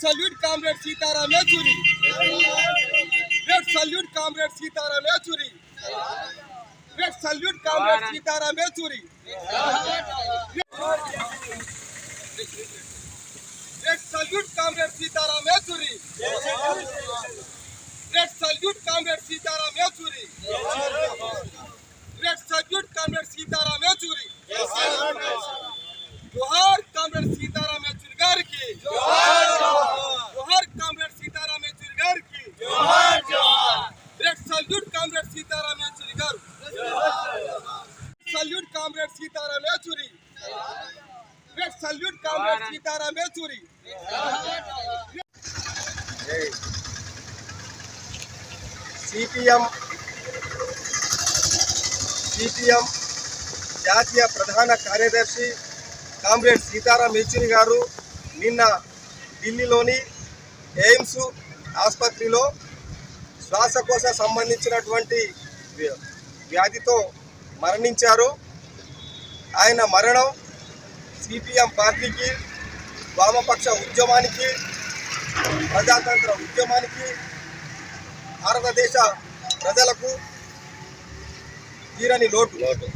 salute Comrade Sitaram Yechuri. Let's salute Comrade Sitaram Yechuri. Let's salute Comrade Sitaram Yechuri. Let's salute Comrade Sitaram Yechuri. Let's salute Comrade Sitaram Yechuri. Let's salute Comrade Sitaram Yechuri. जोहार comrade Sitaram Yechury गारिकी जोहार जोहार comrade Sitaram Yechury गारिकी जोहार जोहार let's salute comrade Sitaram Yechury garu salute comrade Sitaram Yechury let's salute comrade Sitaram Yechury CPM జాతీయ ప్రధాన కార్యదర్శి కామ్రేడ్ సీతారాం యేచూరి గారు నిన్న ఢిల్లీలోని ఎయిమ్స్ ఆసుపత్రిలో శ్వాసకోశ సంబంధించినటువంటి వ్యాధితో మరణించారు. ఆయన మరణం సిపిఎం పార్టీకి, వామపక్ష ఉద్యమానికి, ప్రజాతంత్ర ఉద్యమానికి, భారతదేశ ప్రజలకు తీరని లోటు.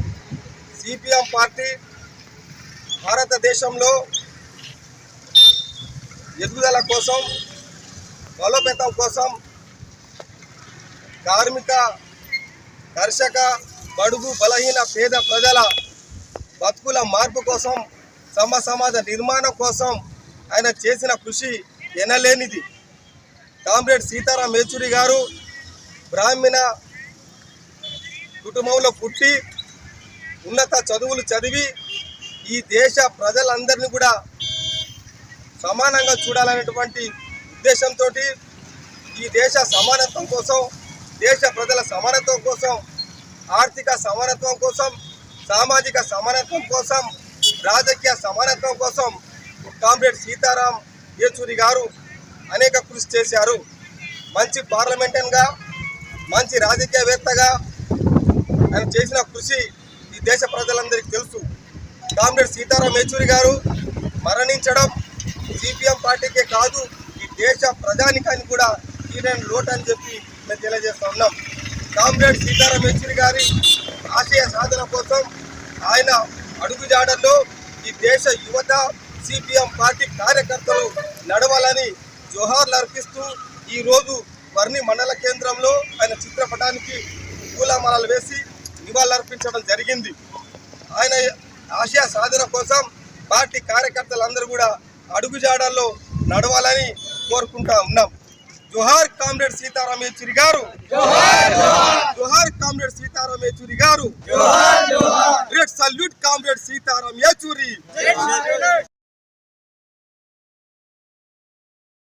సిపిఎం పార్టీ భారతదేశంలో ఎదుగుదల కోసం, బలోపేతం కోసం, కార్మిక, కర్షక, బడుగు బలహీన పేద ప్రజల బతుకుల మార్పు కోసం, సమాజ నిర్మాణం కోసం ఆయన చేసిన కృషి ఎనలేనిది. కామ్రేడ్ సీతారాం యేచూరి గారు బ్రాహ్మణ కుటుంబంలో పుట్టి ఉన్నత చదువులు చదివి ఈ దేశ ప్రజలందరినీ కూడా సమానంగా చూడాలనేటువంటి ఉద్దేశంతో ఈ దేశ సమానత్వం కోసం, దేశ ప్రజల సమానత్వం కోసం, ఆర్థిక సమానత్వం కోసం, సామాజిక సమానత్వం కోసం, రాజకీయ సమానత్వం కోసం కామ్రేడ్ సీతారాం యేచూరి గారు అనేక కృషి చేశారు. మంచి పార్లమెంటన్గా, మంచి రాజకీయవేత్తగా ఆయన చేసిన కృషి ఈ దేశ ప్రజలందరికీ తెలుసు. కామ్రేడ్ సీతారాం యేచూరి గారు మరణించడం సిపిఎం పార్టీకే కాదు, ఈ దేశ ప్రజానికానికి కూడా తీరని లోటు అని చెప్పి మేము తెలియజేస్తూ ఉన్నాం. కామ్రేడ్ సీతారాం యేచూరి గారి ఆశయ సాధన కోసం, ఆయన అడుగుజాడల్లో ఈ దేశ యువత, సిపిఎం పార్టీ కార్యకర్తలు నడవాలని జోహార్లు అర్పిస్తూ ఈరోజు వర్ణి మండల కేంద్రంలో ఆయన చిత్రపటానికి పూలమాలలు వేసి నివాళులర్పించడం జరిగింది. ఆయన ఆశయ సాధన కోసం పార్టీ కార్యకర్తలందరూ కూడా అడుగుజాడల్లో నడవాలని కోరుకుంటా ఉన్నాం. జోహార్ కామ్రేడ్ సీతారాం యేచూరి గారు, జోహార్ కామ్రేడ్ సీతారాం యేచూరి గారు, let's salute comrade Sitaram Yechury.